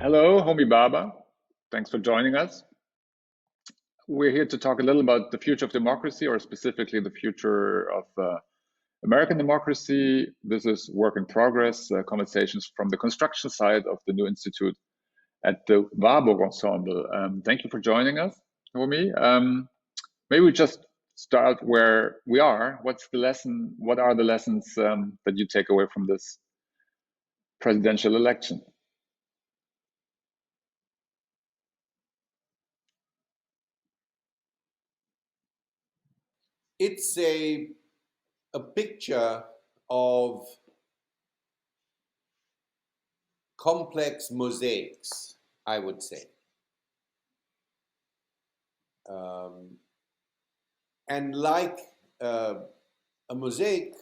Hello, Homi Bhabha. Thanks for joining us. We're here to talk a little about the future of democracy, or specifically the future of American democracy. This is work in progress, conversations from the construction side of the new institute at the Warburg Ensemble. Thank you for joining us, Homi. Maybe we just start where we are. What's the lesson? What are the lessons that you take away from this presidential election? It's a picture of complex mosaics, I would say. Um, and like a mosaic,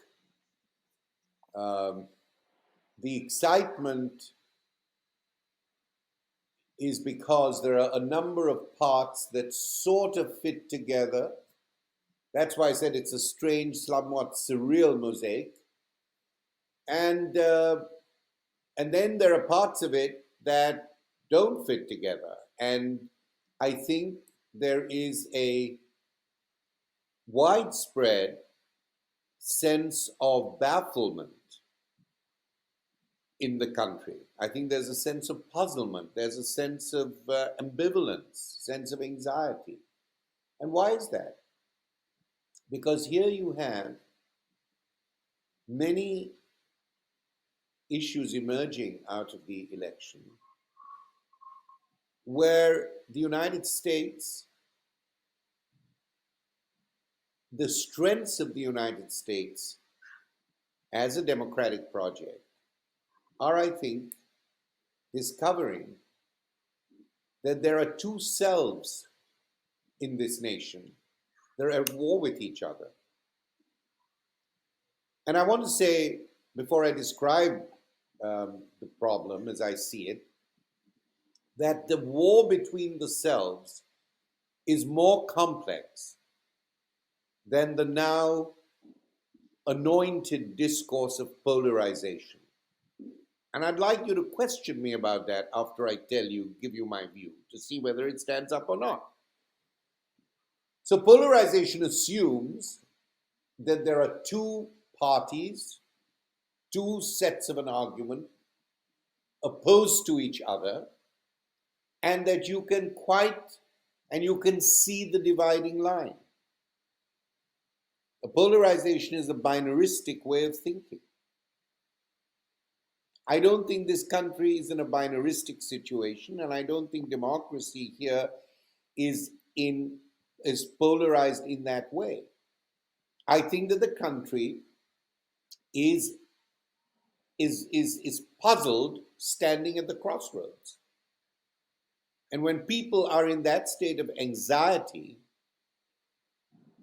um, the excitement is because there are a number of parts that sort of fit together. That's why I said it's a strange, somewhat surreal mosaic. And then there are parts of it that don't fit together. And I think there is a widespread sense of bafflement in the country. I think there's a sense of puzzlement, there's a sense of ambivalence, sense of anxiety. And why is that? Because here you have many issues emerging out of the election where the United States, the strengths of the United States as a democratic project are, I think, discovering that there are two selves in this nation. They're at war with each other. And I want to say, before I describe the problem as I see it, that the war between the selves is more complex than the now anointed discourse of polarization. And I'd like you to question me about that after I give you my view, to see whether it stands up or not. So polarization assumes that there are two parties, two sets of an argument opposed to each other, and that you can see the dividing line. A polarization is a binaristic way of thinking. I don't think this country is in a binaristic situation, and I don't think democracy here is polarized in that way. I think that the country is puzzled, standing at the crossroads. And when people are in that state of anxiety,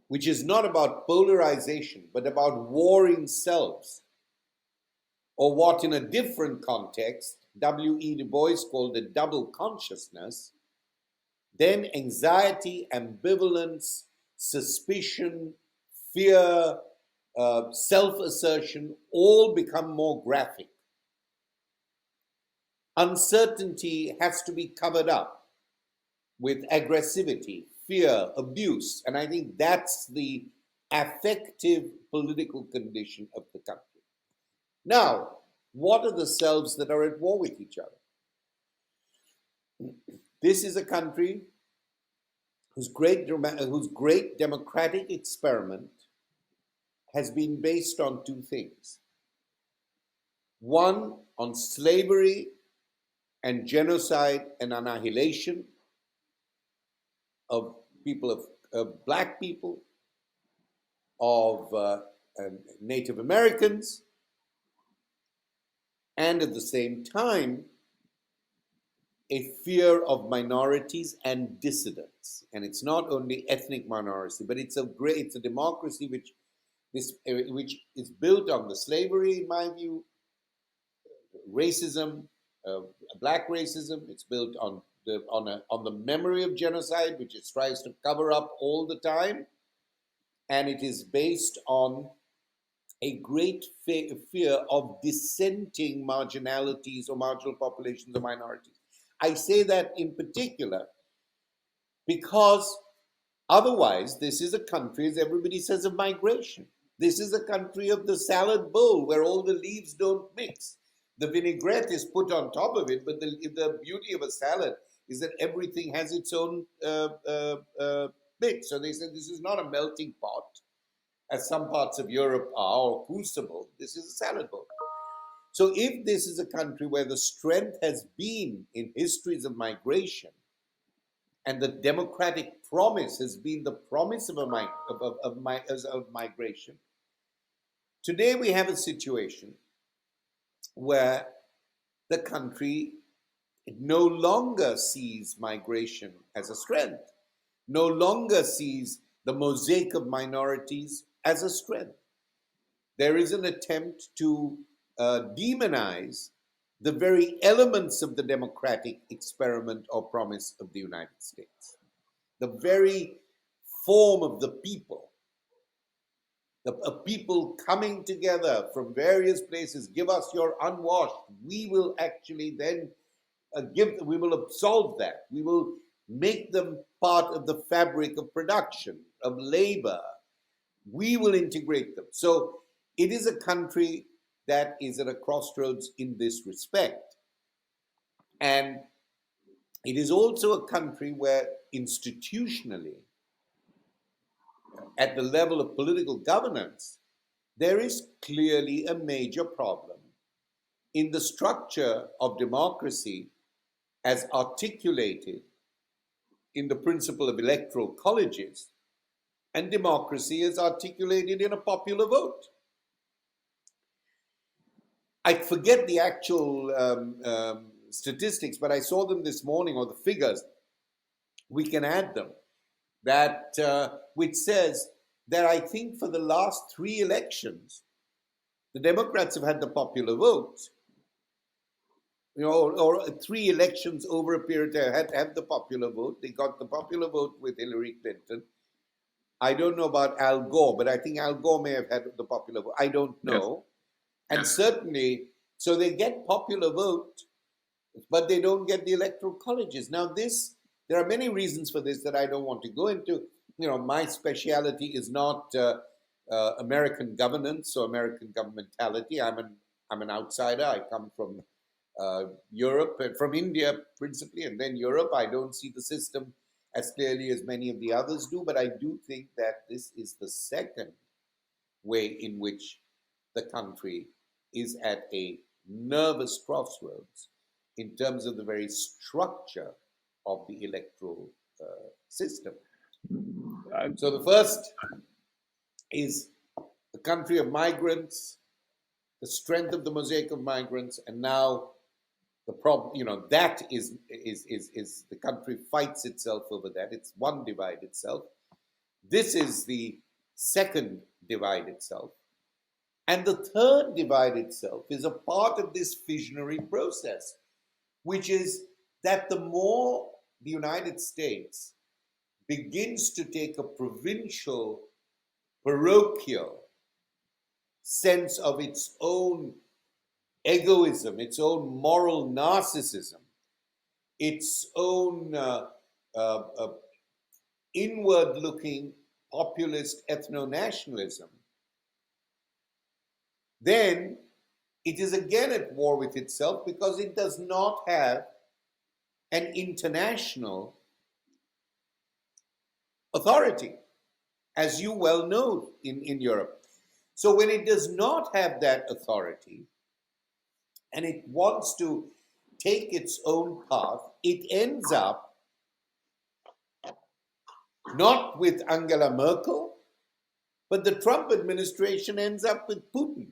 which is not about polarization, but about warring selves, or what in a different context W.E. Du Bois called a double consciousness, then anxiety, ambivalence, suspicion, fear, self-assertion all become more graphic. Uncertainty has to be covered up with aggressivity, fear, abuse, and I think that's the affective political condition of the country. Now, what are the selves that are at war with each other? This is a country whose great democratic experiment has been based on two things. One, on slavery and genocide and annihilation of people, of black people, of Native Americans, and at the same time, a fear of minorities and dissidents. And it's not only ethnic minority, but it's a democracy which is built on the slavery, in my view, racism, black racism. It's built on the memory of genocide, which it tries to cover up all the time, and it is based on a great fear of dissenting marginalities or marginal populations or minorities. I say that in particular because otherwise, this is a country, as everybody says, of migration. This is a country of the salad bowl where all the leaves don't mix. The vinaigrette is put on top of it, but the beauty of a salad is that everything has its own mix. So they said this is not a melting pot, as some parts of Europe are, or crucible. This is a salad bowl. So if this is a country where the strength has been in histories of migration, and the democratic promise has been the promise of migration, today we have a situation where the country no longer sees migration as a strength, no longer sees the mosaic of minorities as a strength. There is an attempt to demonize the very elements of the democratic experiment or promise of the United States. The very form of the people, a people coming together from various places, give us your unwashed, we will actually then we will absolve that. We will make them part of the fabric of production, of labor. We will integrate them. So it is a country that is at a crossroads in this respect. And it is also a country where institutionally, at the level of political governance, there is clearly a major problem in the structure of democracy as articulated in the principle of electoral colleges and democracy as articulated in a popular vote. I forget the actual statistics, but I saw them this morning, or the figures. We can add them. That which says that I think for the last 3 elections, the Democrats have had the popular vote, or 3 elections over a period they had to have the popular vote. They got the popular vote with Hillary Clinton. I don't know about Al Gore, but I think Al Gore may have had the popular vote. I don't know. Yes. And certainly, so they get popular vote, but they don't get the electoral colleges. Now there are many reasons for this that I don't want to go into. My speciality is not American governance or American governmentality. I'm an outsider. I come from Europe, and from India principally, and then Europe. I don't see the system as clearly as many of the others do, but I do think that this is the second way in which the country is at a nervous crossroads in terms of the very structure of the electoral system. So the first is the country of migrants, the strength of the mosaic of migrants, and now the problem, that is the country fights itself over that. It's one divide itself. This is the second divide itself. And the third divide itself is a part of this fissionary process, which is that the more the United States begins to take a provincial, parochial sense of its own egoism, its own moral narcissism, its own inward-looking populist ethno-nationalism, then it is again at war with itself because it does not have an international authority, as you well know in Europe. So when it does not have that authority and it wants to take its own path, it ends up not with Angela Merkel, but the Trump administration ends up with Putin.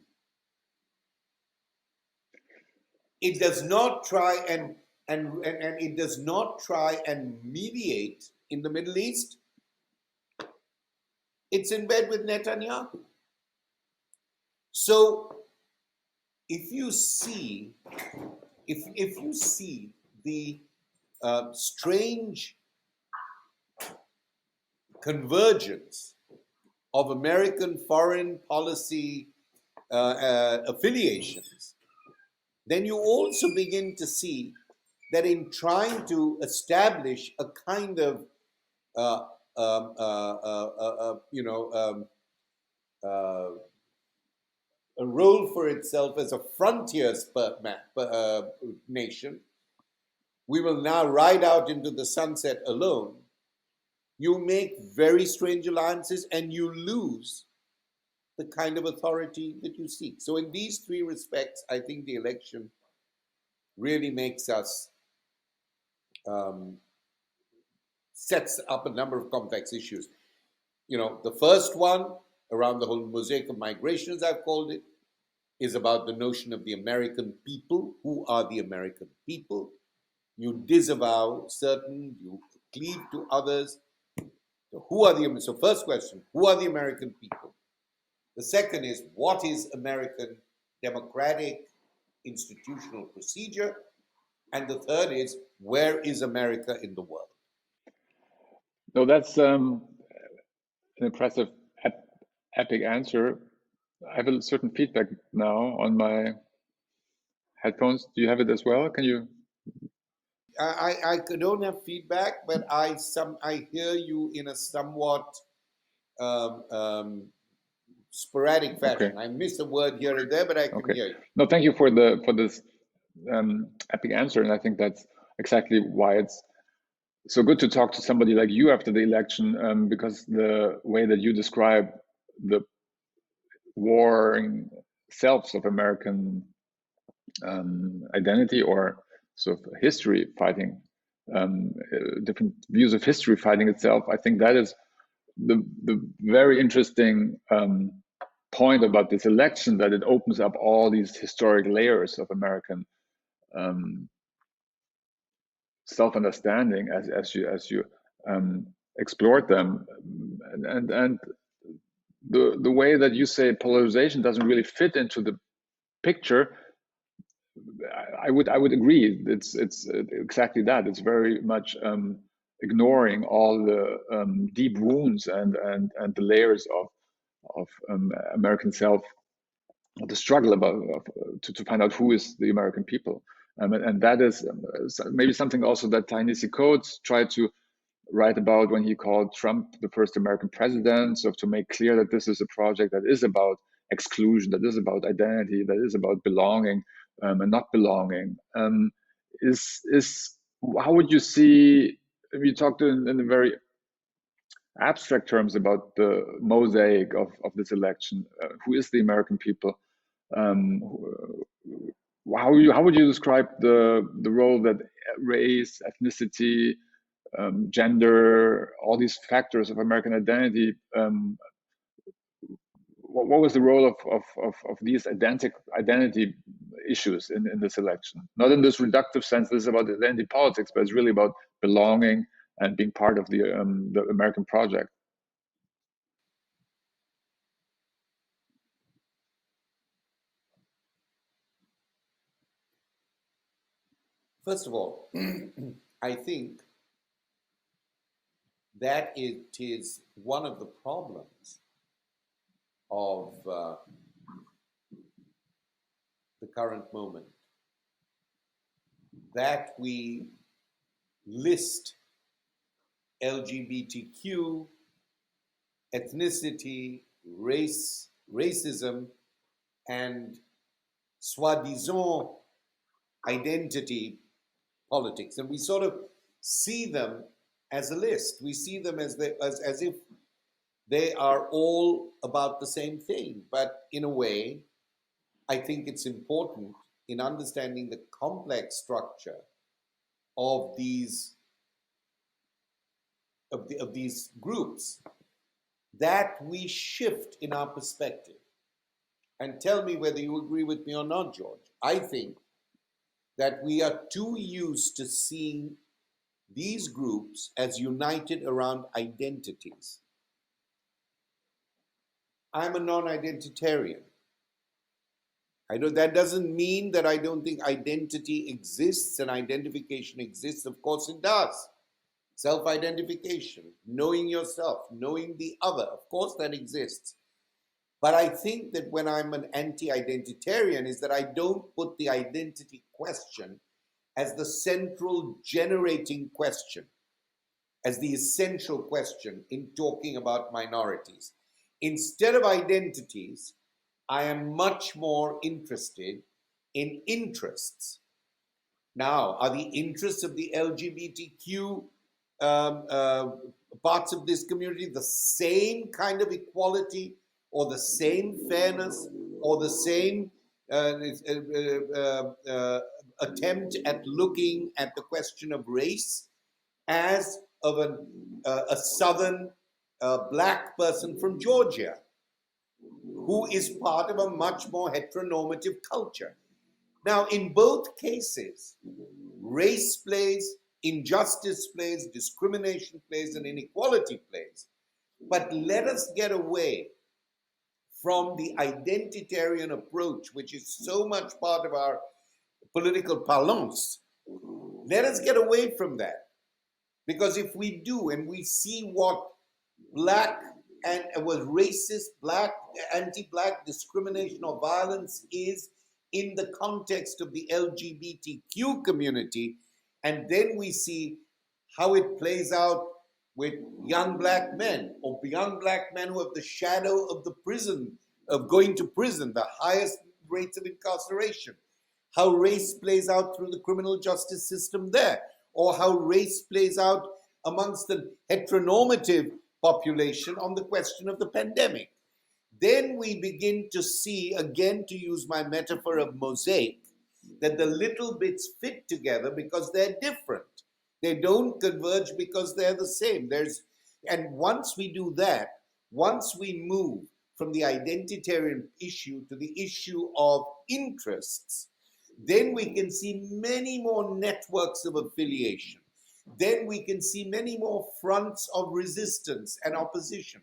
It does not try and it does not try and mediate in the Middle East. It's in bed with Netanyahu. So if you see the strange convergence of American foreign policy affiliations, then you also begin to see that in trying to establish a kind of uh, um, uh, uh, you know, a role for itself as a frontier nation, we will now ride out into the sunset alone. You make very strange alliances and you lose the kind of authority that you seek. So, in these three respects, I think the election really makes us, sets up a number of complex issues. You know, the first one, around the whole mosaic of migration, as I've called it, is about the notion of the American people. Who are the American people? You disavow certain, you cleave to others. So first question, who are the American people? The second is, what is American democratic institutional procedure? And the third is, where is America in the world? No, that's an impressive, epic answer. I have a certain feedback now on my headphones. Do you have it as well? Can you? I don't have feedback, but I hear you in a somewhat sporadic fashion. Okay. I miss a word here and there, but I can hear you. No, thank you for this epic answer, and I think that's exactly why it's so good to talk to somebody like you after the election, because the way that you describe the warring selves of American identity, or sort of history fighting, different views of history fighting itself, I think that is the very interesting point about this election, that it opens up all these historic layers of American self-understanding as you explored them, and the way that you say polarization doesn't really fit into the picture. I would agree. It's exactly that. It's very much ignoring all the deep wounds and the layers of American self, the struggle to find out who is the American people, and that is maybe something also that Ta-Nehisi Coates tried to write about when he called Trump the first American president. So to make clear that this is a project that is about exclusion, that is about identity, that is about belonging and not belonging. Is how would you see, if you talked in a very abstract terms about the mosaic of this election, who is the American people? How would you describe the role that race, ethnicity, gender, all these factors of American identity? What was the role of these identity issues in this election? Not in this reductive sense. This is about identity politics, but it's really about belonging and being part of the American project. First of all, I think that it is one of the problems of the current moment, that we list LGBTQ, ethnicity, racism, and soi-disant identity politics, and we sort of see them as a list. We see them as if they are all about the same thing. But in a way, I think it's important in understanding the complex structure of these groups that we shift in our perspective. And tell me whether you agree with me or not, George. I think that we are too used to seeing these groups as united around identities. I'm a non-identitarian. That doesn't mean that I don't think identity exists and identification exists. Of course it does. Self-identification, knowing yourself, knowing the other, of course that exists. But I think that when I'm an anti-identitarian is that I don't put the identity question as the central generating question, as the essential question in talking about minorities. Instead of identities, I am much more interested in interests. Now, are the interests of the LGBTQ parts of this community the same kind of equality or the same fairness or the same attempt at looking at the question of race as of a southern black person from Georgia who is part of a much more heteronormative culture? Now, in both cases, race plays, injustice plays, discrimination plays, and inequality plays. But let us get away from the identitarian approach, which is so much part of our political parlance. Let us get away from that. Because if we do, and we see what black and was racist, black, anti-black discrimination or violence is in the context of the LGBTQ community, and then we see how it plays out with young black men or young black men who have the shadow of the prison, of going to prison, the highest rates of incarceration, how race plays out through the criminal justice system there, or how race plays out amongst the heteronormative population on the question of the pandemic. Then we begin to see, again, to use my metaphor of mosaic, that the little bits fit together because they're different. They don't converge because they're the same. And once we do that, once we move from the identitarian issue to the issue of interests, then we can see many more networks of affiliation. Then we can see many more fronts of resistance and opposition.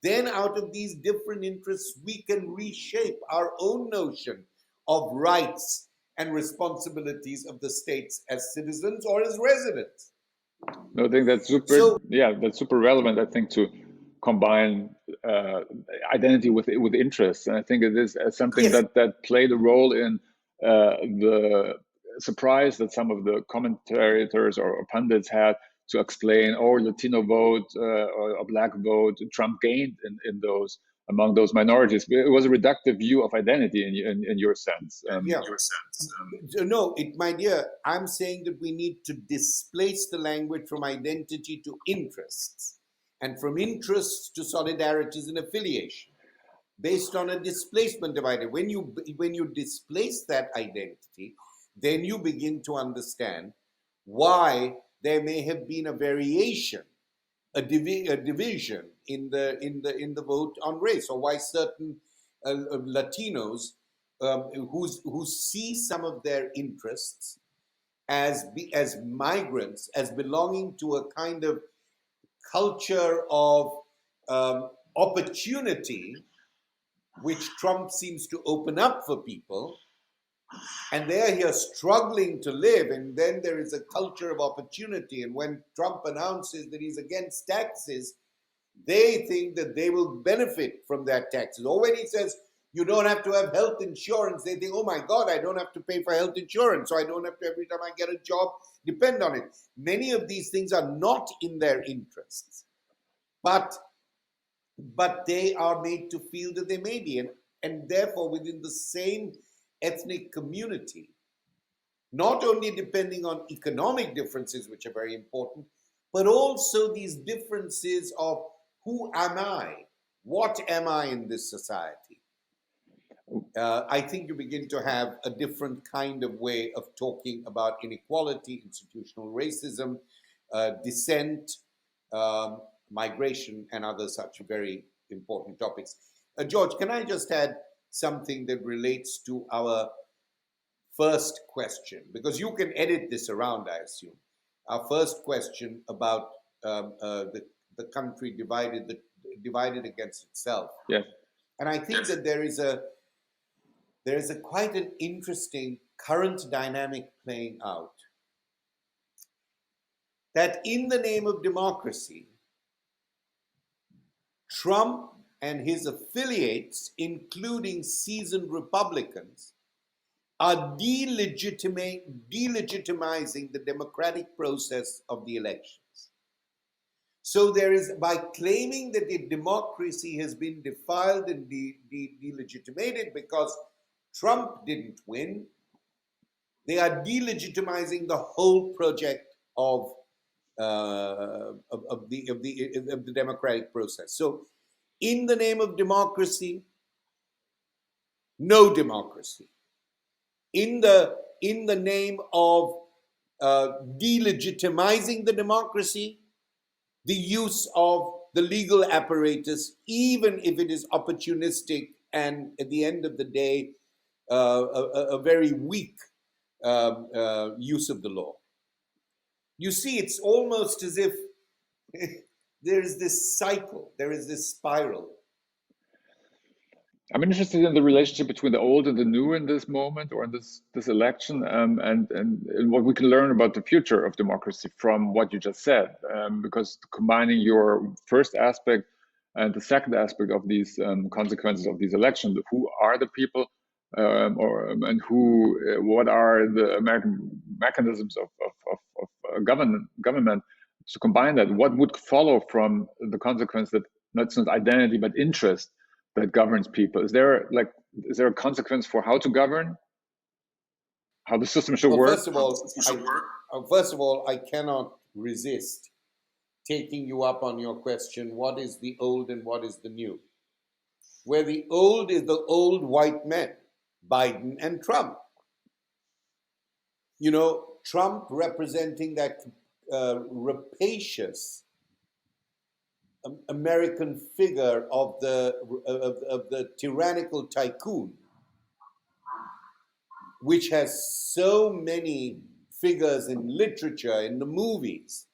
Then out of these different interests, we can reshape our own notion of rights and responsibilities of the states as citizens or as residents. No, I think that's super. That's super relevant. I think to combine identity with interests, and I think it is something that played a role in the surprise that some of the commentators or pundits had to explain, Latino vote or a black vote, Trump gained in those among those minorities. It was a reductive view of identity in your sense. No, my dear, I'm saying that we need to displace the language from identity to interests, and from interests to solidarities and affiliation, based on a displacement of identity. When you displace that identity, then you begin to understand why there may have been a variation, a division in the vote on race, or why certain Latinos who see some of their interests as migrants, as belonging to a kind of culture of opportunity, which Trump seems to open up for people, and they're here struggling to live, and then there is a culture of opportunity. And when Trump announces that he's against taxes, they think that they will benefit from that taxes. Or when he says you don't have to have health insurance, they think, oh my God, I don't have to pay for health insurance, so I don't have to, every time I get a job, depend on it. Many of these things are not in their interests, but they are made to feel that they may be. And therefore, within the same ethnic community, not only depending on economic differences, which are very important, but also these differences of who am I? What am I in this society? I think you begin to have a different kind of way of talking about inequality, institutional racism, dissent, migration, and other such very important topics. George, can I just add something that relates to our first question? Because you can edit this around, I assume. Our first question about the country divided against itself. Yeah. And I think that there is a quite an interesting current dynamic playing out. That in the name of democracy, Trump and his affiliates, including seasoned Republicans, are delegitimizing the democratic process of the elections. So there is, by claiming that the democracy has been defiled and delegitimated because Trump didn't win, they are delegitimizing the whole project of the democratic process. So, in the name of democracy, no democracy. In the name of delegitimizing the democracy, the use of the legal apparatus, even if it is opportunistic and at the end of the day, a very weak use of the law. You see, it's almost as if there is this cycle, there is this spiral. I'm interested in the relationship between the old and the new in this moment, or in this election, and what we can learn about the future of democracy from what you just said. Because combining your first aspect and the second aspect of these consequences of these elections, who are the people, and what are the American mechanisms of government, to combine that, what would follow from the consequence that not identity but interest that governs people? Is there a consequence for how to govern, how the system should work? First of all, I cannot resist taking you up on your question: what is the old and what is the new? Where the old is the old white men, Biden and Trump. You know, Trump representing that rapacious American figure of the tyrannical tycoon, which has so many figures in literature, in the movies.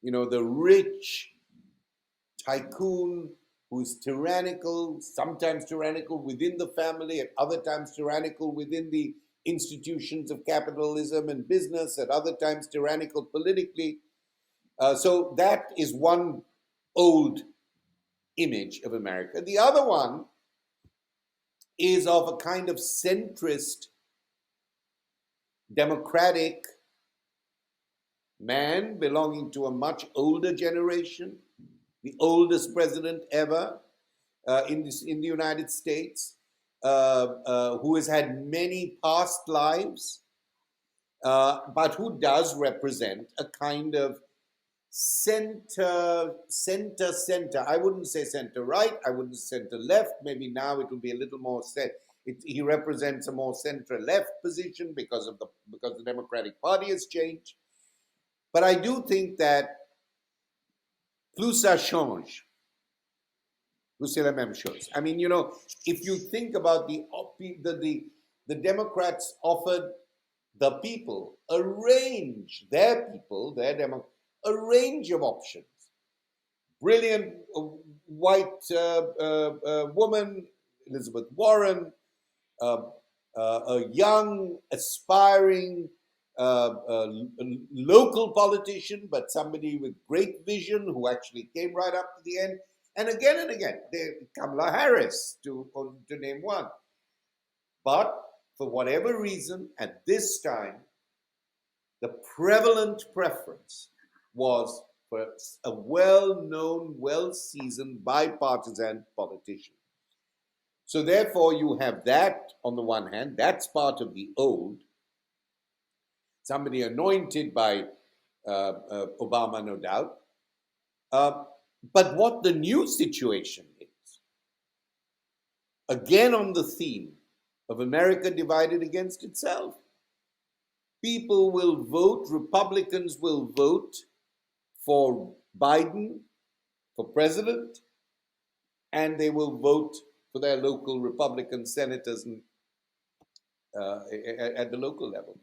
You know, the rich tycoon who's tyrannical, sometimes tyrannical within the family, at other times tyrannical within the institutions of capitalism and business, at other times tyrannical politically. So that is one old image of America. The other one is of a kind of centrist, democratic man belonging to a much older generation, the oldest president ever in the United States, who has had many past lives, but who does represent a kind of center. I wouldn't say center right. I wouldn't say center left. Maybe now it will be a little more set. He represents a more center left position because the Democratic Party has changed. But I do think that plus ça change, plus c'est la même chose. I mean, you know, if you think about the Democrats offered the people a range of options. Brilliant white woman, Elizabeth Warren, a young, aspiring local politician, but somebody with great vision who actually came right up to the end. And again, Kamala Harris, to name one. But for whatever reason, at this time, the prevalent preference was for a well-known, well-seasoned, bipartisan politician. So therefore, you have that on the one hand. That's part of the old. Somebody anointed by Obama, no doubt. But what the new situation is, again on the theme of America divided against itself, people will vote, Republicans will vote for Biden for president, and they will vote for their local Republican senators at the local level.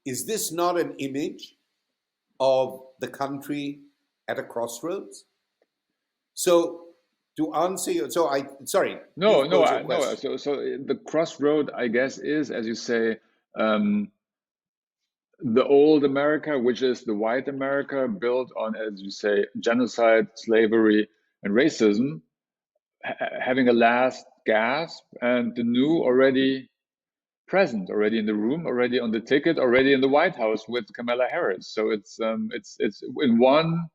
Is this not an image of the country at a crossroads? So to answer your, so the crossroad, I guess, is, as you say, the old America, which is the white America built on, as you say, genocide, slavery, and racism, having a last gasp, and the new already present, already in the room, already on the ticket, already in the White House with Kamala Harris. So it's um, in one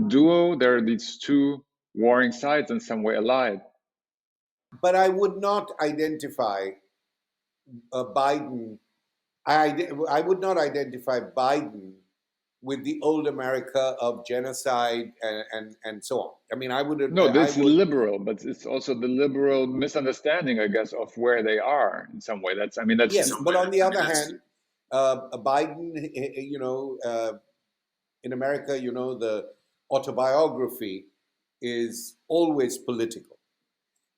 duo. There are these two warring sides in some way allied. But I would not identify Biden. I would not identify Biden with the old America of genocide and so on. I mean, No, I this is would. liberal, but it's also the liberal misunderstanding, I guess, of where they are in some way. That's, I mean, that's Yes, but on the other hand, Biden, in America, the autobiography is always political.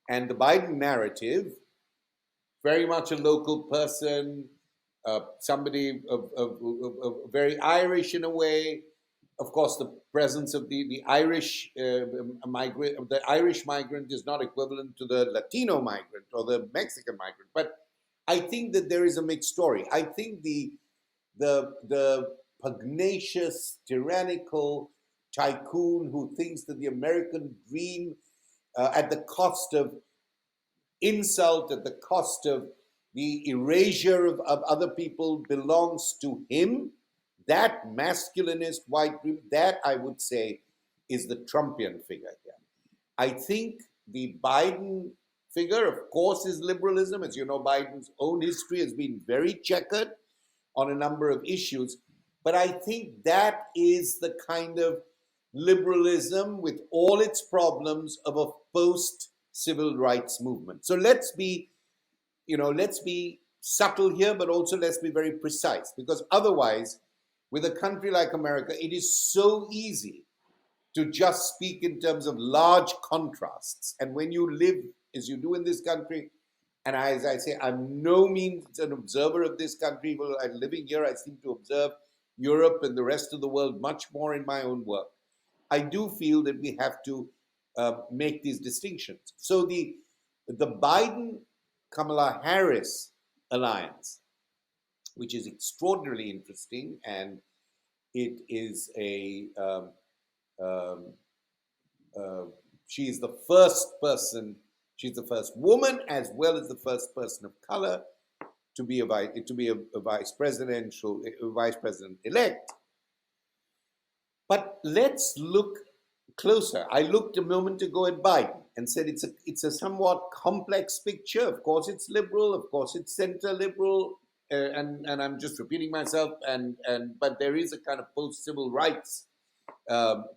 And the Biden narrative, very much a local person, somebody very Irish in a way. Of course, the presence of the Irish migrant, the Irish migrant is not equivalent to the Latino migrant or the Mexican migrant. But I think that there is a mixed story. I think the pugnacious, tyrannical tycoon who thinks that the American dream, at the cost of insult, at the cost of the erasure of other people, belongs to him. That masculinist white dream, that I would say is the Trumpian figure here. I think the Biden figure, of course, is liberalism. As you know, Biden's own history has been very checkered on a number of issues. But I think that is the kind of liberalism, with all its problems, of a post civil rights movement. So let's be subtle here, but also let's be very precise, because otherwise, with a country like America, it is so easy to just speak in terms of large contrasts. And when you live as you do in this country, and as I say, I'm no means an observer of this country. Well, I'm living here, I seem to observe Europe and the rest of the world much more in my own work. I do feel that we have to make these distinctions. So the Biden Kamala Harris alliance, which is extraordinarily interesting, and it is she is the first person, she's the first woman as well as the first person of color to be a vice president elect. But let's look closer. I looked a moment ago at Biden and said it's a somewhat complex picture. Of course, it's liberal. Of course, it's center liberal. And I'm just repeating myself. But there is a kind of post-civil rights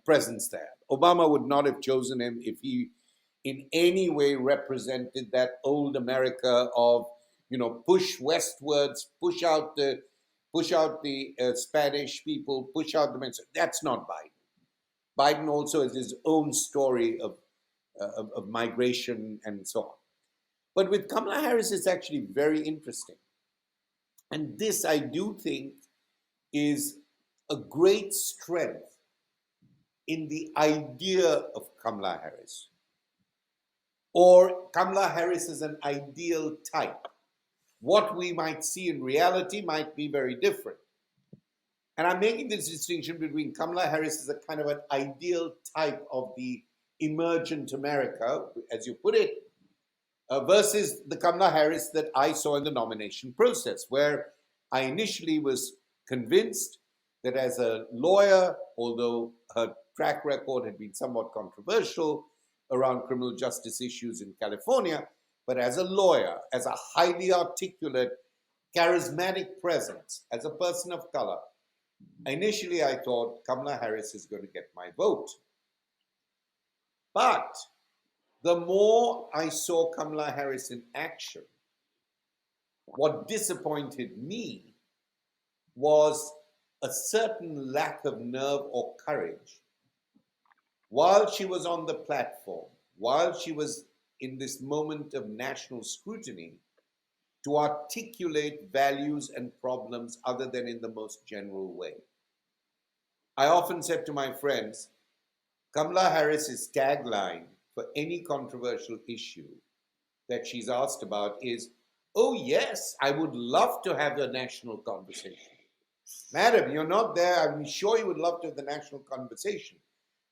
presence there. Obama would not have chosen him if he in any way represented that old America of, push westwards, push out the Spanish people, push out the Mexicans. That's not Biden. Biden also has his own story of migration and so on. But with Kamala Harris, it's actually very interesting. And this, I do think, is a great strength in the idea of Kamala Harris. Or Kamala Harris is an ideal type. What we might see in reality might be very different. And I'm making this distinction between Kamala Harris as a kind of an ideal type of the emergent America, as you put it, versus the Kamala Harris that I saw in the nomination process, where I initially was convinced that as a lawyer, although her track record had been somewhat controversial around criminal justice issues in California, but as a lawyer, as a highly articulate, charismatic presence, as a person of color, initially I thought Kamala Harris is going to get my vote. But the more I saw Kamala Harris in action, what disappointed me was a certain lack of nerve or courage. While she was on the platform, while she was in this moment of national scrutiny, to articulate values and problems other than in the most general way. I often said to my friends, Kamala Harris's tagline for any controversial issue that she's asked about is, "Oh yes, I would love to have a national conversation." Madam, you're not there. I'm sure you would love to have the national conversation.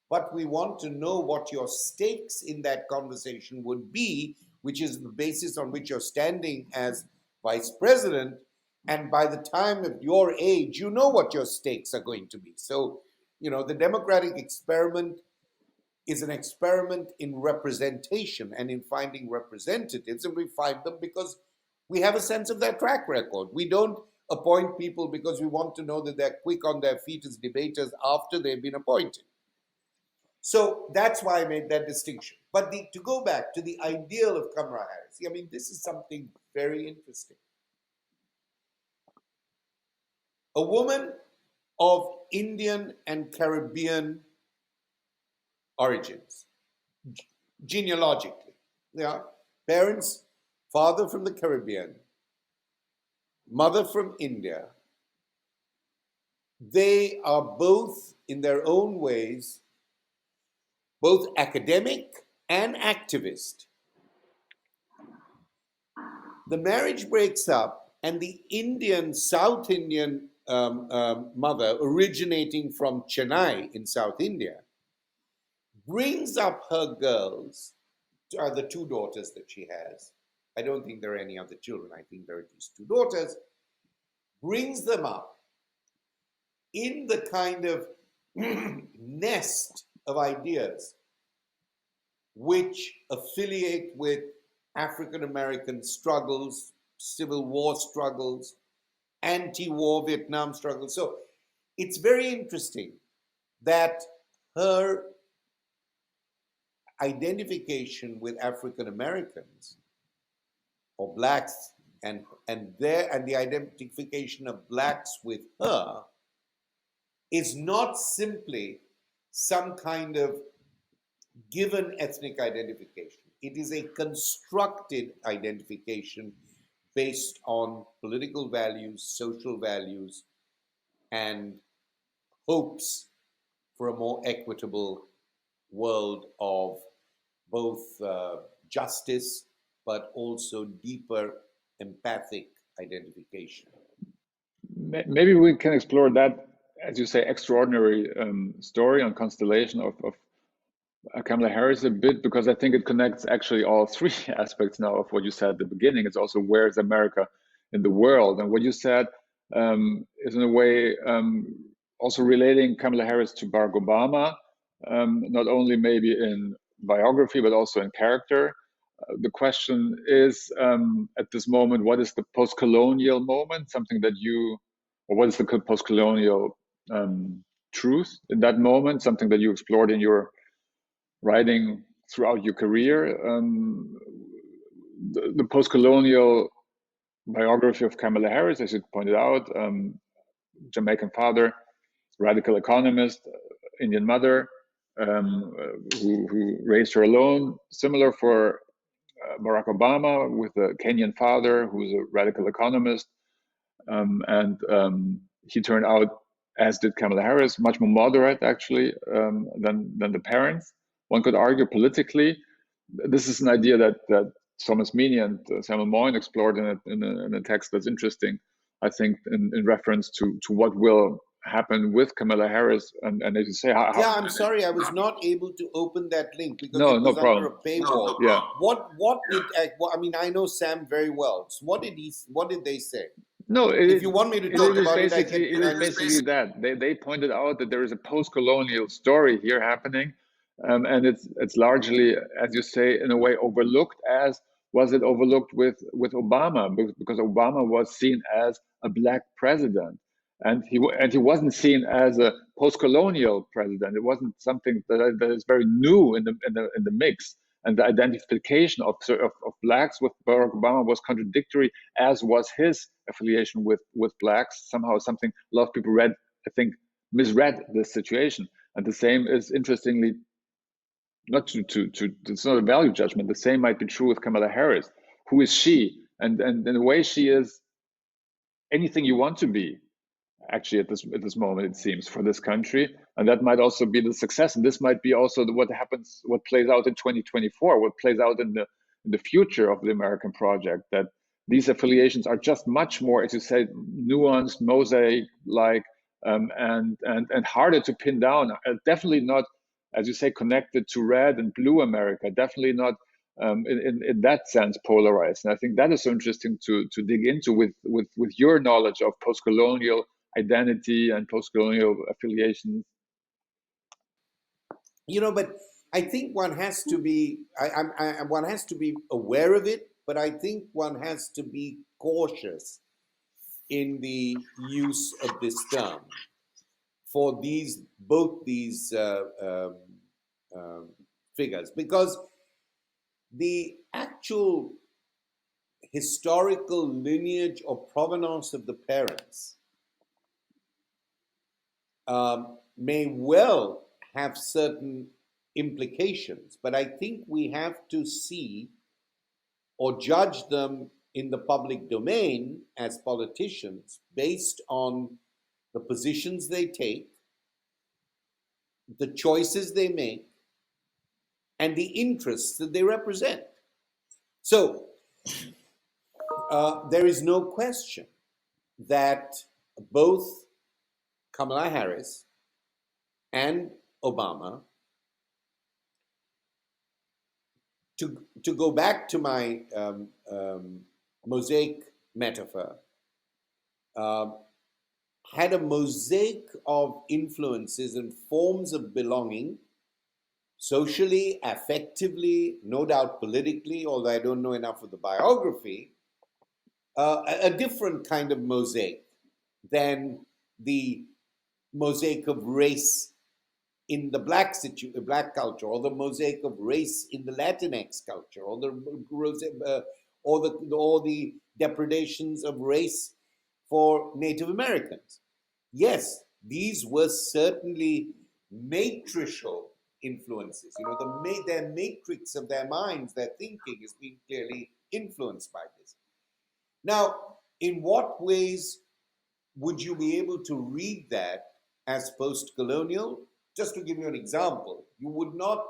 But we want to know what your stakes in that conversation would be which is the basis on which you're standing as vice president. And by the time of your age, you know what your stakes are going to be. So, the democratic experiment is an experiment in representation and in finding representatives. And we find them because we have a sense of their track record. We don't appoint people because we want to know that they're quick on their feet as debaters after they've been appointed. So that's why I made that distinction. But to go back to the ideal of Kamala Harris, I mean, this is something very interesting. A woman of Indian and Caribbean origins, genealogically. Yeah, parents, father from the Caribbean, mother from India. They are both, in their own ways, both academic and activist. The marriage breaks up, and the South Indian mother, originating from Chennai in South India, brings up her girls, the two daughters that she has. I don't think there are any other children. I think there are these two daughters. Brings them up in the kind of nest of ideas which affiliate with African American struggles, Civil War struggles, anti-war Vietnam struggles. So it's very interesting that her identification with African Americans or blacks and the identification of blacks with her is not simply some kind of given ethnic identification. It is a constructed identification based on political values, social values, and hopes for a more equitable world of both justice, but also deeper empathic identification. Maybe we can explore that, as you say, extraordinary story on constellation of Kamala Harris a bit, because I think it connects actually all three aspects now of what you said at the beginning. It's also where is America in the world, and what you said is in a way also relating Kamala Harris to Barack Obama, not only maybe in biography but also in character. The question is at this moment, what is the post-colonial moment? Something that or what is the post-colonial truth in that moment? Something that you explored in your writing throughout your career. The post-colonial biography of Kamala Harris, as you pointed out, Jamaican father, radical economist, Indian mother, who raised her alone. Similar for Barack Obama, with a Kenyan father who's a radical economist. And he turned out, as did Kamala Harris, much more moderate, actually, than the parents. One could argue politically. This is an idea that Thomas Meany and Samuel Moyn explored in a text that's interesting, I think, in reference to what will happen with Kamala Harris. And as you say, I'm sorry, I was not able to open that link because it was under a paywall. Yeah. What did I mean? I know Sam very well. So what did they say? No, if you want me to talk about it, it is basically that they pointed out that there is a post-colonial story here happening, and it's largely, as you say, in a way overlooked. As was it overlooked with Obama, because Obama was seen as a black president, and he wasn't seen as a post-colonial president. It wasn't something that is very new in the mix. And the identification of blacks with Barack Obama was contradictory, as was his affiliation with blacks. Somehow, something a lot of people misread this situation. And the same is, interestingly, it's not a value judgment. The same might be true with Kamala Harris. Who is she? And in a way, she is anything you want to be, actually, at this moment, it seems, for this country. And that might also be the success. And this might be also what plays out in 2024, what plays out in the future of the American project, that these affiliations are just much more, as you say, nuanced, mosaic-like, and harder to pin down. Definitely not, as you say, connected to red and blue America. Definitely not in that sense polarized. And I think that is so interesting to dig into with your knowledge of post-colonial identity and post-colonial affiliations. But I think one has to be one has to be aware of it, but I think one has to be cautious in the use of this term for both these figures, because the actual historical lineage or provenance of the parents may well have certain implications, but I think we have to see or judge them in the public domain as politicians based on the positions they take, the choices they make, and the interests that they represent. So there is no question that both Kamala Harris and Obama, to go back to my mosaic metaphor, had a mosaic of influences and forms of belonging, socially, affectively, no doubt politically, although I don't know enough of the biography, a different kind of mosaic than the mosaic of race in the black culture, or the mosaic of race in the Latinx culture, or the depredations of race for Native Americans. Yes, these were certainly matricial influences. Their matrix of their minds, their thinking is being clearly influenced by this. Now, in what ways would you be able to read that as post-colonial? Just to give you an example, you would not,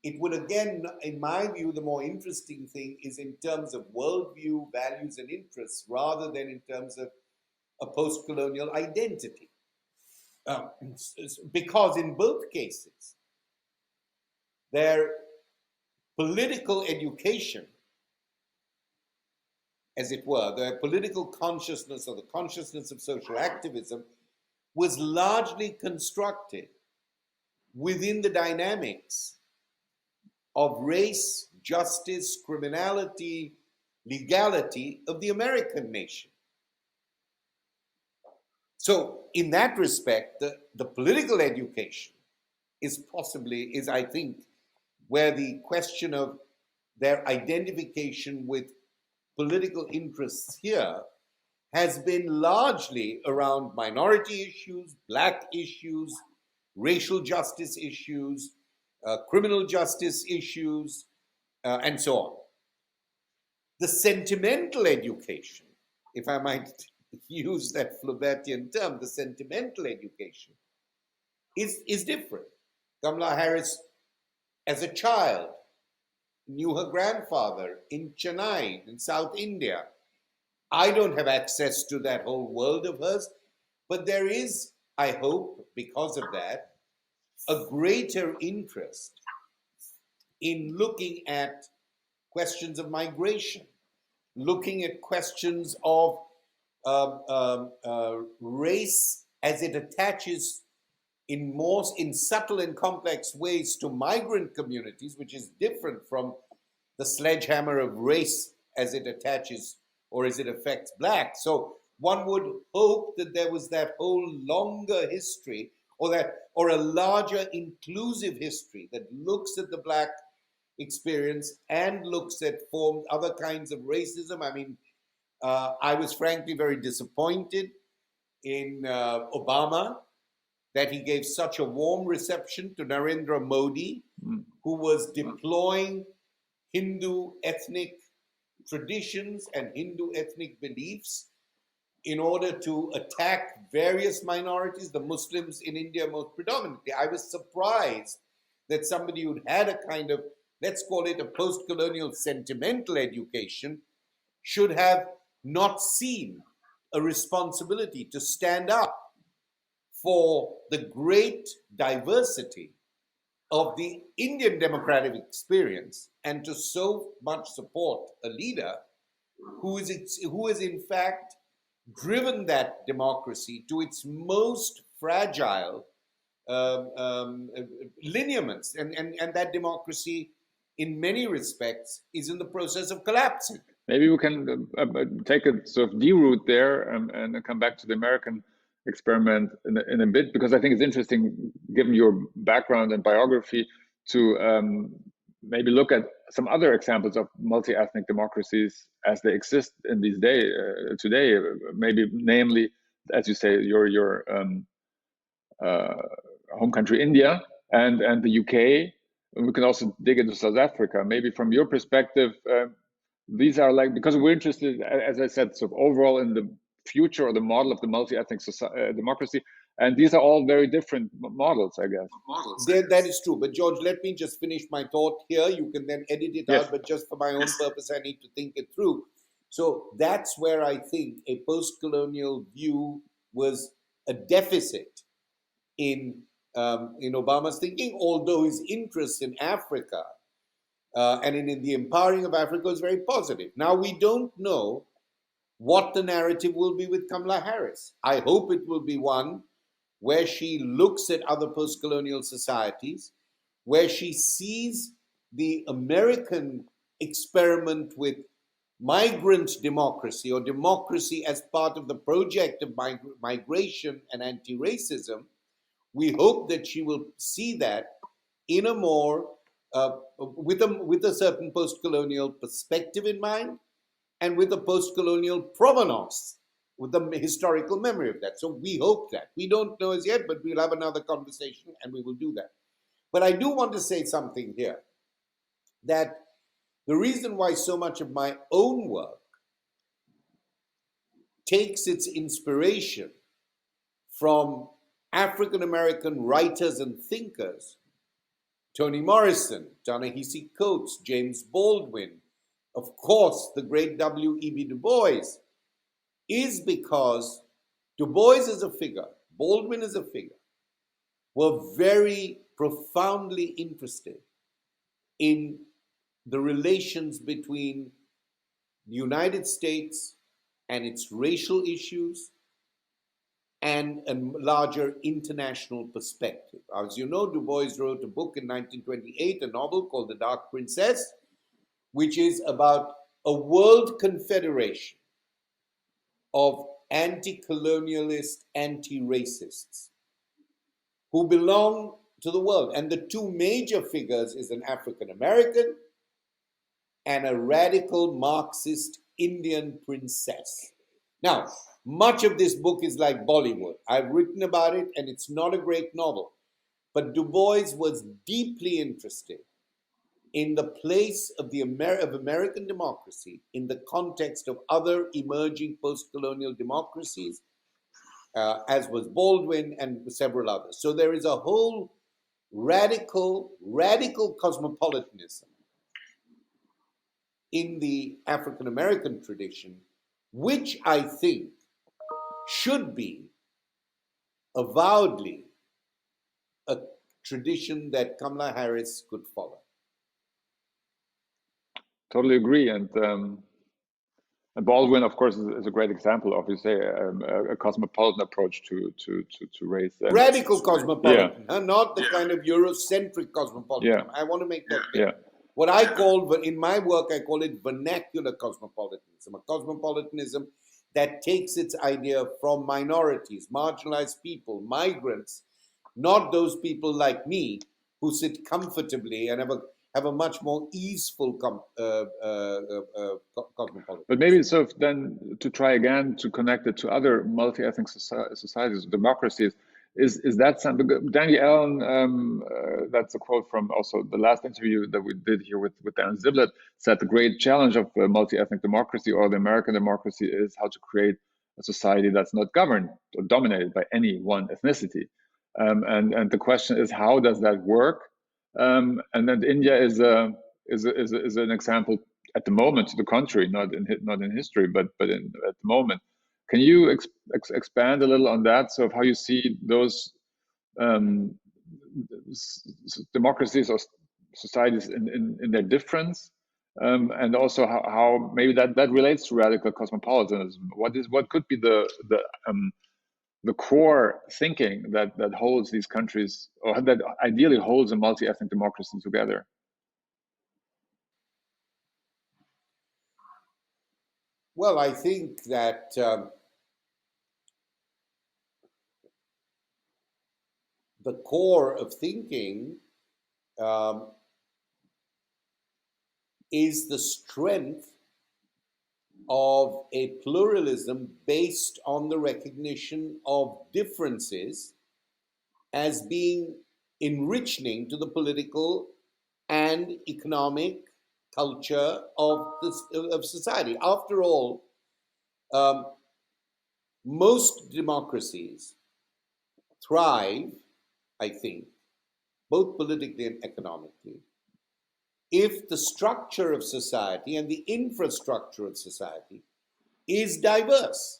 it would again, in my view, the more interesting thing is in terms of worldview, values, and interests, rather than in terms of a post-colonial identity. Because in both cases, their political education, as it were, their political consciousness or the consciousness of social activism was largely constructed within the dynamics of race, justice, criminality, legality of the American nation. So, in that respect, the political education is I think, where the question of their identification with political interests here has been largely around minority issues, black issues, racial justice issues, criminal justice issues, and so on. The sentimental education, if I might use that Flaubertian term, the sentimental education is different. Kamala Harris, as a child, knew her grandfather in Chennai, in South India. I don't have access to that whole world of hers, but there is, I hope, because of that, a greater interest in looking at questions of migration, looking at questions of race as it attaches in subtle and complex ways to migrant communities, which is different from the sledgehammer of race as it attaches or as it affects blacks. So one would hope that there was that whole longer history, or a larger inclusive history that looks at the black experience and looks at other kinds of racism. I mean, I was frankly very disappointed in Obama, that he gave such a warm reception to Narendra Modi, who was deploying Hindu ethnic traditions and Hindu ethnic beliefs in order to attack various minorities, the Muslims in India most predominantly. I was surprised that somebody who'd had a kind of, let's call it a post-colonial sentimental education, should have not seen a responsibility to stand up for the great diversity of the Indian democratic experience and to so much support a leader who is in fact driven that democracy to its most fragile lineaments, and that democracy, in many respects, is in the process of collapsing. Maybe we can take a sort of D-route there and come back to the American experiment in a bit, because I think it's interesting, given your background and biography, to maybe look at some other examples of multi-ethnic democracies as they exist in these days today. Maybe, namely, as you say, your home country India and the UK. And we can also dig into South Africa. Maybe from your perspective, these are like, because we're interested, as I said, sort of overall in the future or the model of the multi-ethnic democracy, and these are all very different models, I guess. That is true. But George, let me just finish my thought here. You can then edit it Yes. out, but just for my own purpose, I need to think it through. So that's where I think a post-colonial view was a deficit in Obama's thinking, although his interest in Africa and in the empowering of Africa is very positive. Now, we don't know what the narrative will be with Kamala Harris. I hope it will be one where she looks at other post-colonial societies, where she sees the American experiment with migrant democracy or democracy as part of the project of migration and anti-racism. We hope that she will see that in a more with a certain post-colonial perspective in mind, and with a post-colonial provenance, with the historical memory of that. So we hope that. We don't know as yet, but we'll have another conversation and we will do that. But I do want to say something here, that the reason why so much of my own work takes its inspiration from African American writers and thinkers, Toni Morrison, Ta-Nehisi Coates, James Baldwin, of course, the great W.E.B. Du Bois, is because Du Bois is a figure, Baldwin is a figure, were very profoundly interested in the relations between the United States and its racial issues and a larger international perspective. As you know, Du Bois wrote a book in 1928, a novel called The Dark Princess, which is about a world confederation of anti-colonialist, anti-racists who belong to the world. And the two major figures is an African American and a radical Marxist Indian princess. Now, much of this book is like Bollywood. I've written about it, and it's not a great novel. But Du Bois was deeply interested in the place of American democracy in the context of other emerging post-colonial democracies, as was Baldwin and several others. So there is a whole radical cosmopolitanism in the African American tradition, which I think should be avowedly a tradition that Kamala Harris could follow. Totally agree. And Baldwin, of course, is a great example, obviously, a cosmopolitan approach to race. And radical cosmopolitan, not the kind of Eurocentric cosmopolitan. I want to make that clear. What I call, in my work, I call it vernacular cosmopolitanism, a cosmopolitanism that takes its idea from minorities, marginalized people, migrants, not those people like me who sit comfortably and have a much more easeful cosmopolitanism. But maybe so then to try again to connect it to other multi-ethnic societies, democracies, is that something? Danny Allen, that's a quote from also the last interview that we did here with Darren Ziblatt, said the great challenge of multi-ethnic democracy or the American democracy is how to create a society that's not governed or dominated by any one ethnicity. And the question is, how does that work? And then India is an example at the moment, to the contrary, not in history, but at the moment. Can you expand a little on that? So of how you see those democracies or societies in their difference, and also how maybe that relates to radical cosmopolitanism. What could be the core thinking that holds these countries, or that ideally holds a multi-ethnic democracy together? Well, I think that the core of thinking um, is the strength of a pluralism based on the recognition of differences as being enriching to the political and economic culture of society. After all, um, most democracies thrive, I think, both politically and economically, if the structure of society and the infrastructure of society is diverse.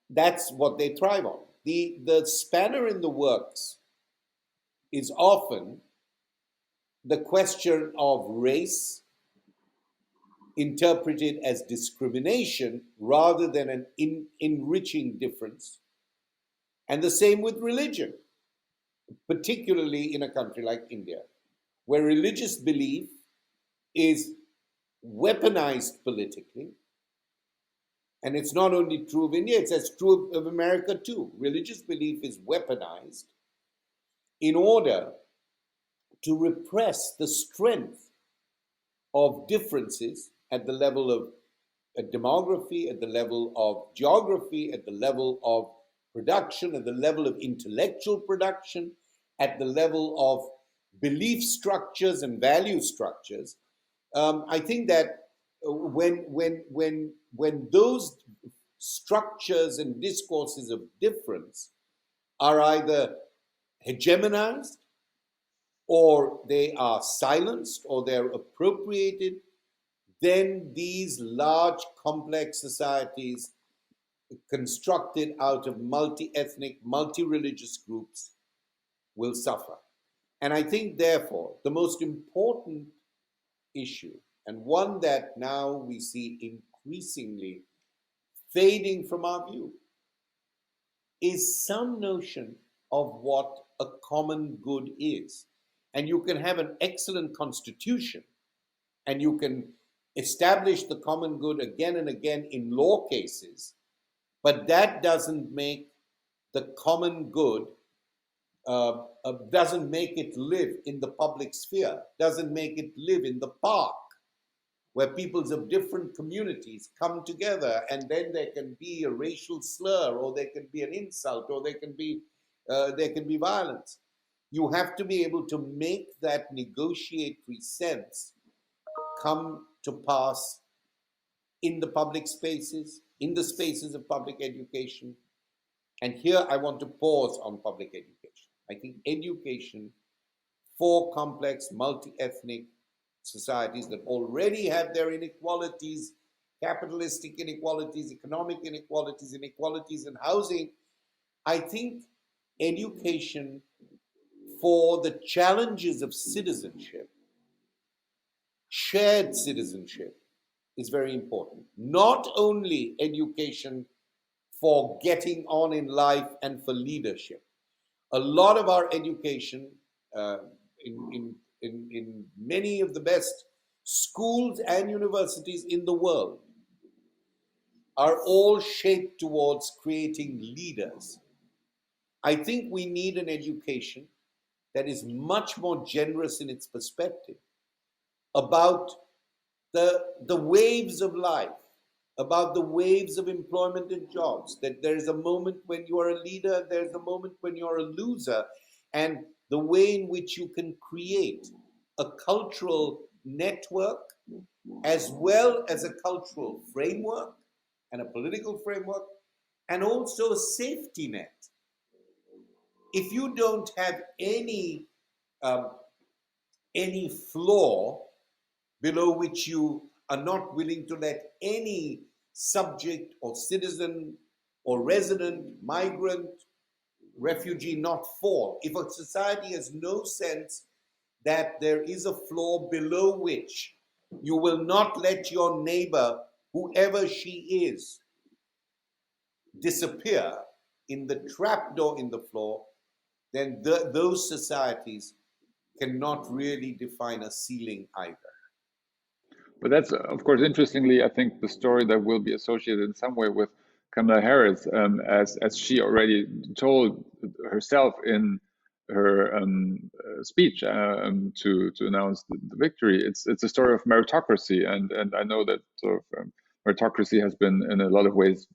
That's what they thrive on. The spanner in the works is often the question of race interpreted as discrimination rather than an enriching difference. And the same with religion, particularly in a country like India, where religious belief is weaponized politically. And it's not only true of India, it's as true of America too. Religious belief is weaponized in order to repress the strength of differences at the level of demography, at the level of geography, at the level of production, at the level of intellectual production, at the level of belief structures and value structures. I think that when those structures and discourses of difference are either hegemonized, or they are silenced, or they're appropriated, then these large, complex societies constructed out of multi-ethnic, multi-religious groups will suffer. And I think, therefore, the most important issue, and one that now we see increasingly fading from our view, is some notion of what a common good is. And you can have an excellent constitution, and you can establish the common good again and again in law cases, but that doesn't make the common good, doesn't make it live in the public sphere, doesn't make it live in the park, where peoples of different communities come together, and then there can be a racial slur, or there can be an insult, or there can be violence. You have to be able to make that negotiatory sense come to pass in the public spaces, in the spaces of public education. And here I want to pause on public education. I think education for complex, multi-ethnic societies that already have their inequalities, capitalistic inequalities, economic inequalities, inequalities in housing, I think education for the challenges of citizenship, shared citizenship, is very important. Not only education for getting on in life and for leadership. A lot of our education in many of the best schools and universities in the world are all shaped towards creating leaders. I think we need an education that is much more generous in its perspective about the waves of life, about the waves of employment and jobs, that there is a moment when you are a leader, there's a moment when you're a loser, and the way in which you can create a cultural network as well as a cultural framework and a political framework, and also a safety net. If you don't have um, any floor below which you are not willing to let any subject or citizen or resident, migrant, refugee not fall. If a society has no sense that there is a floor below which you will not let your neighbor, whoever she is, disappear in the trapdoor in the floor, then those societies cannot really define a ceiling either. But that's, of course, interestingly, I think the story that will be associated in some way with Kamala Harris, as she already told herself in her speech to announce the victory. It's a story of meritocracy, and I know that sort of meritocracy has been in a lot of ways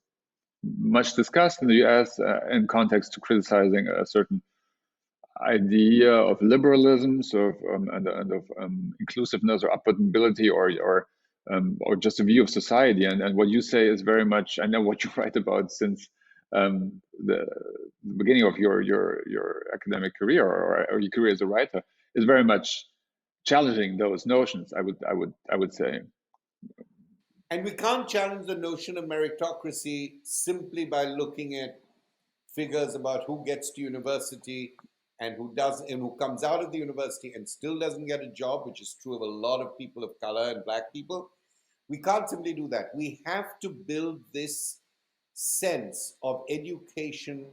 much discussed in the U.S. In context to criticizing a certain idea of liberalism, and of inclusiveness or upward mobility, or just a view of society. And what you say is very much, I know what you write about since the beginning of your academic career, or your career as a writer, is very much challenging those notions. I would say. And we can't challenge the notion of meritocracy simply by looking at figures about who gets to university and who does and who comes out of the university and still doesn't get a job, which is true of a lot of people of color and black people. We can't simply do that. We have to build this sense of education,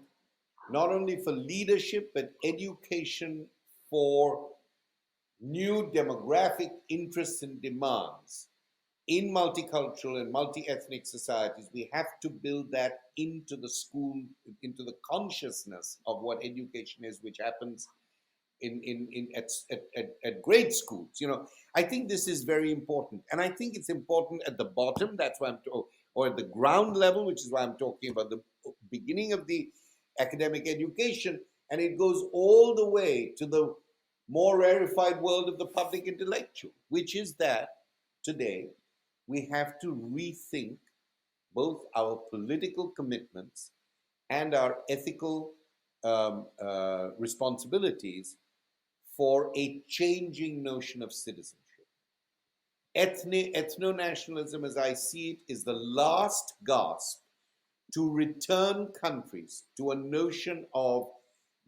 not only for leadership, but education for new demographic interests and demands in multicultural and multi-ethnic societies. We have to build that into the school, into the consciousness of what education is, which happens at grade schools. I think this is very important, and I think it's important at the bottom. That's why or at the ground level, which is why I'm talking about the beginning of the academic education, and it goes all the way to the more rarefied world of the public intellectual, which is that today we have to rethink both our political commitments and our ethical responsibilities for a changing notion of citizenship. Ethno-nationalism, as I see it, is the last gasp to return countries to a notion of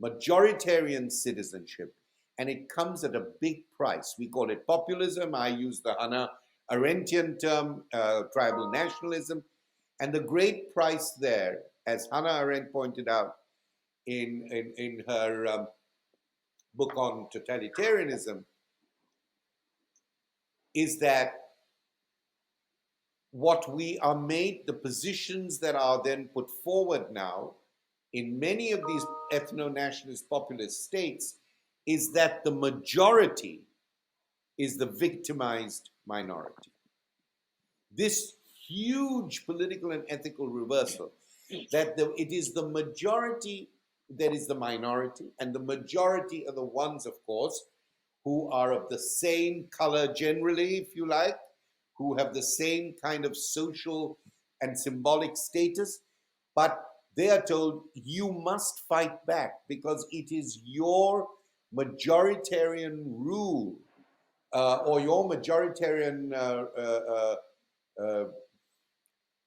majoritarian citizenship, and it comes at a big price. We call it populism. I use the Hannah Arendtian term, tribal nationalism. And the great price there, as Hannah Arendt pointed out in her book on totalitarianism, is that what we are made, the positions that are then put forward now in many of these ethno-nationalist populist states, is that the majority is the victimized minority. This huge political and ethical reversal, that it is the majority that is the minority, and the majority are the ones, of course, who are of the same color generally, if you like, who have the same kind of social and symbolic status, but they are told, you must fight back because it is your majoritarian rule, or your majoritarian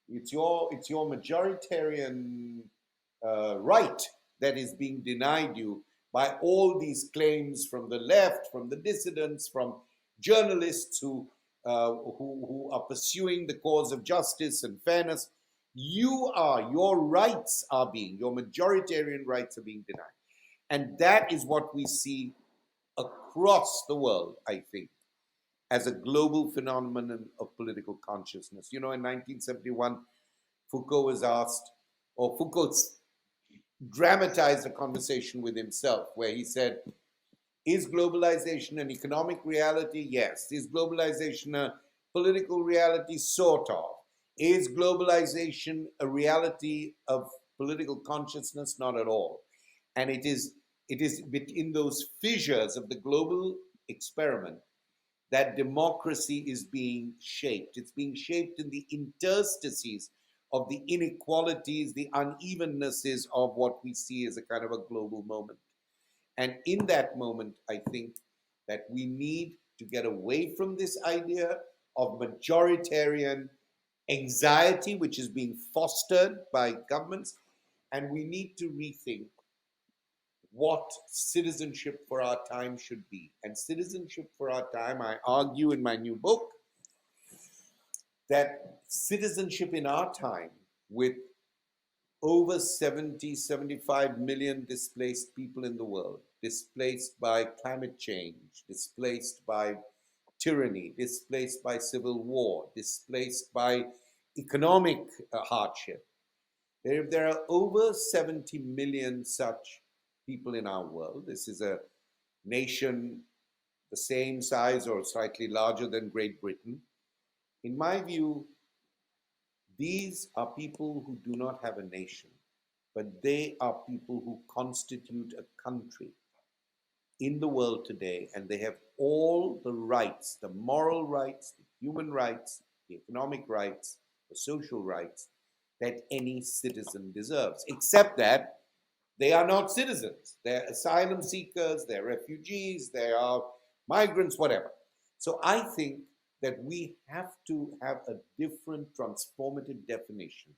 it's your majoritarian right that is being denied you by all these claims from the left, from the dissidents, from journalists who are pursuing the cause of justice and fairness. Your rights are being, your majoritarian rights are being denied. And that is what we see across the world, I think, as a global phenomenon of political consciousness. In 1971, Foucault was asked, or Foucault dramatized a conversation with himself where he said, is globalization an economic reality? Yes. Is globalization a political reality? Sort of. Is globalization a reality of political consciousness? Not at all. And it is within those fissures of the global experiment that democracy is being shaped. It's being shaped in the interstices of the inequalities, the unevennesses of what we see as a kind of a global moment. And in that moment, I think that we need to get away from this idea of majoritarian anxiety, which is being fostered by governments, and we need to rethink what citizenship for our time should be. And citizenship for our time, I argue in my new book, that citizenship in our time, with over 70, 75 million displaced people in the world, displaced by climate change, displaced by tyranny, displaced by civil war, displaced by economic hardship. There are over 70 million such people in our world. This is a nation the same size or slightly larger than Great Britain. In my view, these are people who do not have a nation, but they are people who constitute a country in the world today, and they have all the rights, the moral rights, the human rights, the economic rights, the social rights that any citizen deserves, except that they are not citizens. They're asylum seekers, they're refugees, they are migrants, whatever. So I think that we have to have a different transformative definition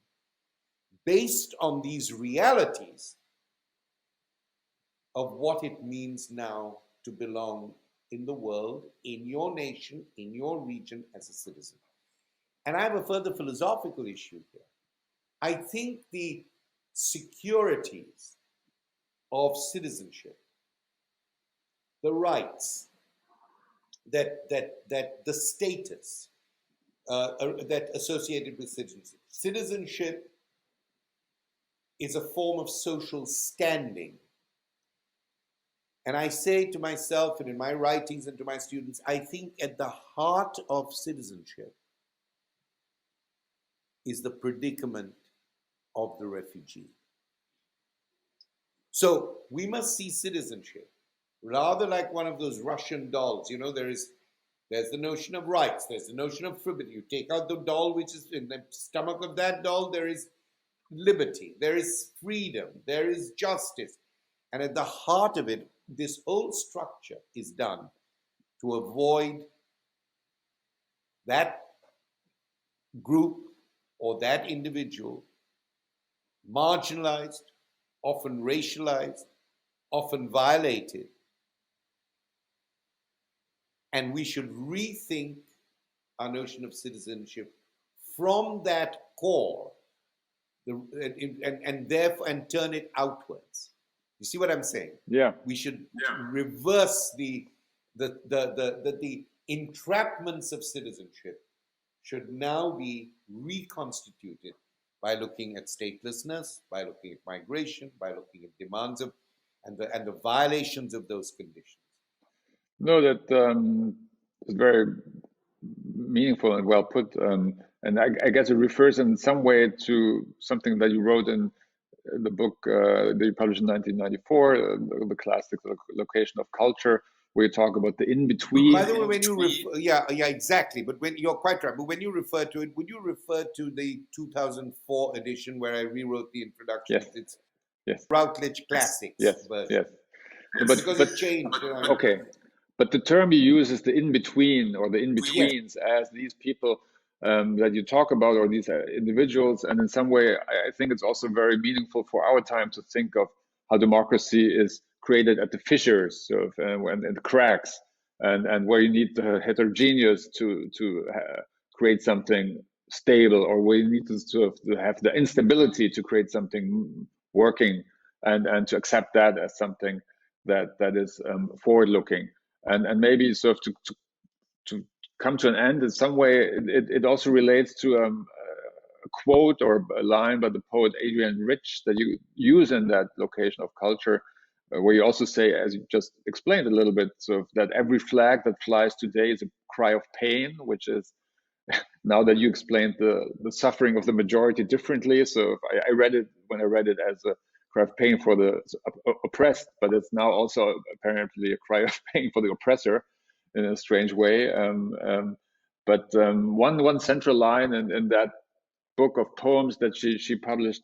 based on these realities of what it means now to belong in the world, in your nation, in your region as a citizen. And I have a further philosophical issue here. I think the securities of citizenship, the rights, that the status that associated with citizenship. Citizenship is a form of social standing. And I say to myself and in my writings and to my students, I think at the heart of citizenship is the predicament of the refugee. So we must see citizenship rather like one of those Russian dolls. You know, there's the notion of rights, there's the notion of liberty. You take out the doll, which is in the stomach of that doll, there is liberty, there is freedom, there is justice. And at the heart of it, this whole structure is done to avoid that group or that individual marginalized, often racialized, often violated. And we should rethink our notion of citizenship from that core and turn it outwards. You see what I'm saying? Yeah. We should reverse the entrapments of citizenship should now be reconstituted by looking at statelessness, by looking at migration, by looking at demands of and the violations of those conditions. No, that is very meaningful and well put. And I guess it refers in some way to something that you wrote in the book that you published in 1994, the classic location of culture, where you talk about the in-between. By the way, when you yeah, exactly. But when you're quite right. But when you refer to it, would you refer to the 2004 edition where I rewrote the introduction? Yes. It's Routledge Classics. Yes. Version. Yes. Because it changed. Okay. But the term you use is the in-between or the in-betweens, as these people that you talk about, or these individuals. And in some way, I think it's also very meaningful for our time to think of how democracy is created at the fissures and the cracks, and where you need the heterogeneous to create something stable, or where you need to sort of to have the instability to create something working, and to accept that as something that is forward-looking. And maybe sort of to come to an end in some way, it also relates to a quote or a line by the poet Adrian Rich that you use in that location of culture, where you also say, as you just explained a little bit, sort of that every flag that flies today is a cry of pain, which is, now that you explained the suffering of the majority differently. So I read it when I read it as a cry of pain for the oppressed, but it's now also apparently a cry of pain for the oppressor in a strange way. But one central line in that book of poems that she published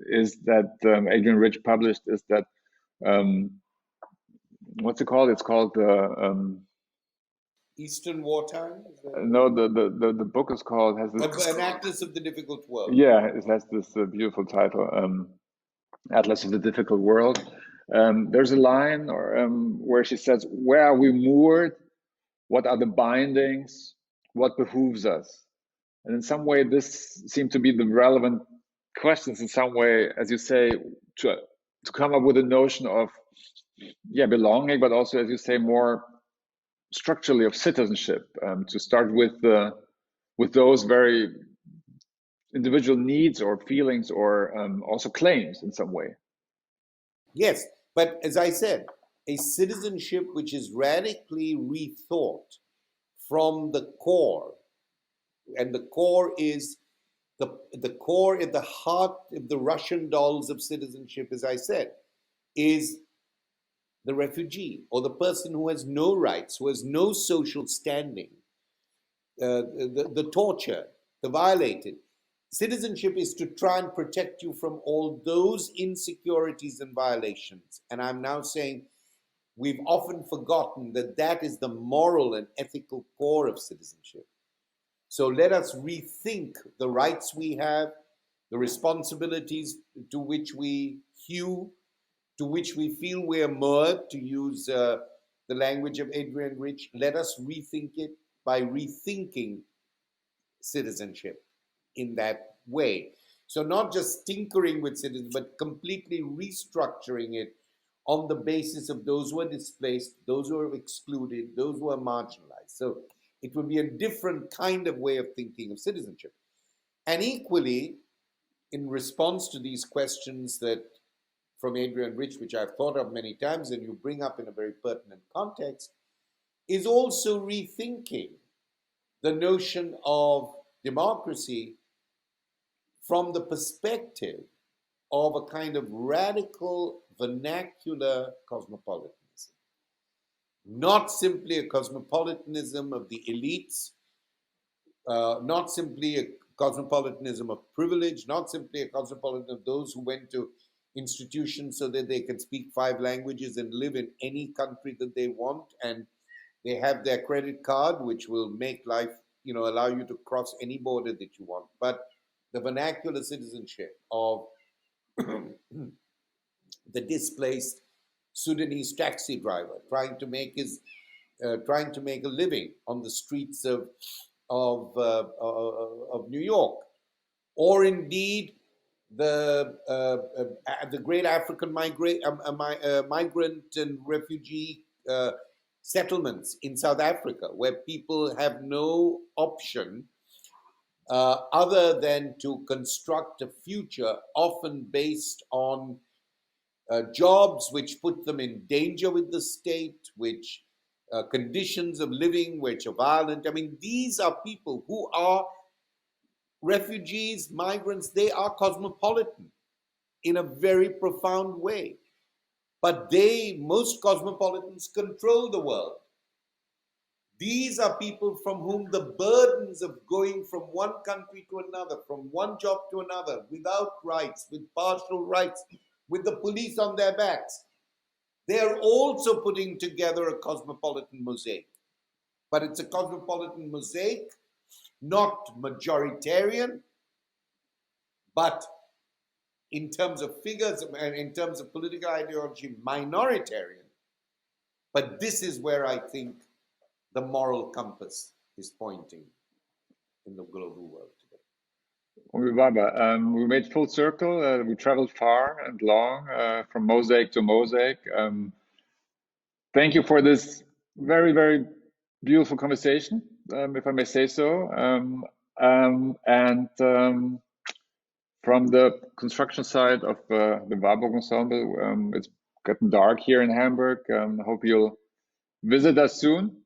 is that Adrian Rich published is that what's it called? It's called Eastern Wartime? No, the book is called, has this, An Atlas of the Difficult World. Yeah, it has this beautiful title. Atlas of the Difficult World. There's a line where she says, "Where are we moored? What are the bindings? What behooves us?" And in some way, this seemed to be the relevant questions in some way, as you say, to come up with a notion of, yeah, belonging, but also, as you say, more structurally of citizenship, to start with those very individual needs or feelings or also claims in some way. Yes, but as I said, a citizenship which is radically rethought from the core, and the core is the core at the heart of the Russian dolls of citizenship, as I said, is the refugee or the person who has no rights, who has no social standing, the tortured, the violated. Citizenship is to try and protect you from all those insecurities and violations. And I'm now saying we've often forgotten that that is the moral and ethical core of citizenship. So let us rethink the rights we have, the responsibilities to which we hew, to which we feel we're moored, to use the language of Adrian Rich. Let us rethink it by rethinking citizenship in that way. So not just tinkering with citizens, but completely restructuring it on the basis of those who are displaced, those who are excluded, those who are marginalized. So it would be a different kind of way of thinking of citizenship. And equally, in response to these questions that from Adrian Rich, which I've thought of many times and you bring up in a very pertinent context, is also rethinking the notion of democracy from the perspective of a kind of radical vernacular cosmopolitanism. Not simply a cosmopolitanism of the elites, not simply a cosmopolitanism of privilege, not simply a cosmopolitanism of those who went to institutions so that they can speak 5 languages and live in any country that they want, and they have their credit card, which will make life, allow you to cross any border that you want. But the vernacular citizenship of the displaced Sudanese taxi driver trying to make a living on the streets of New York, or indeed the great African migrant and refugee settlements in South Africa, where people have no option other than to construct a future, often based on jobs which put them in danger with the state, which conditions of living which are violent. I mean, these are people who are refugees, migrants. They are cosmopolitan in a very profound way. But most cosmopolitans control the world. These are people from whom the burdens of going from one country to another, from one job to another, without rights, with partial rights, with the police on their backs, they are also putting together a cosmopolitan mosaic. But it's a cosmopolitan mosaic, not majoritarian, but in terms of figures and in terms of political ideology, minoritarian. But this is where I think the moral compass is pointing in the global world today. Homi Bhabha, we made full circle. We traveled far and long, from mosaic to mosaic. Thank you for this very, very beautiful conversation, if I may say so. From the construction side of the Warburg Ensemble, it's gotten dark here in Hamburg. I hope you'll visit us soon.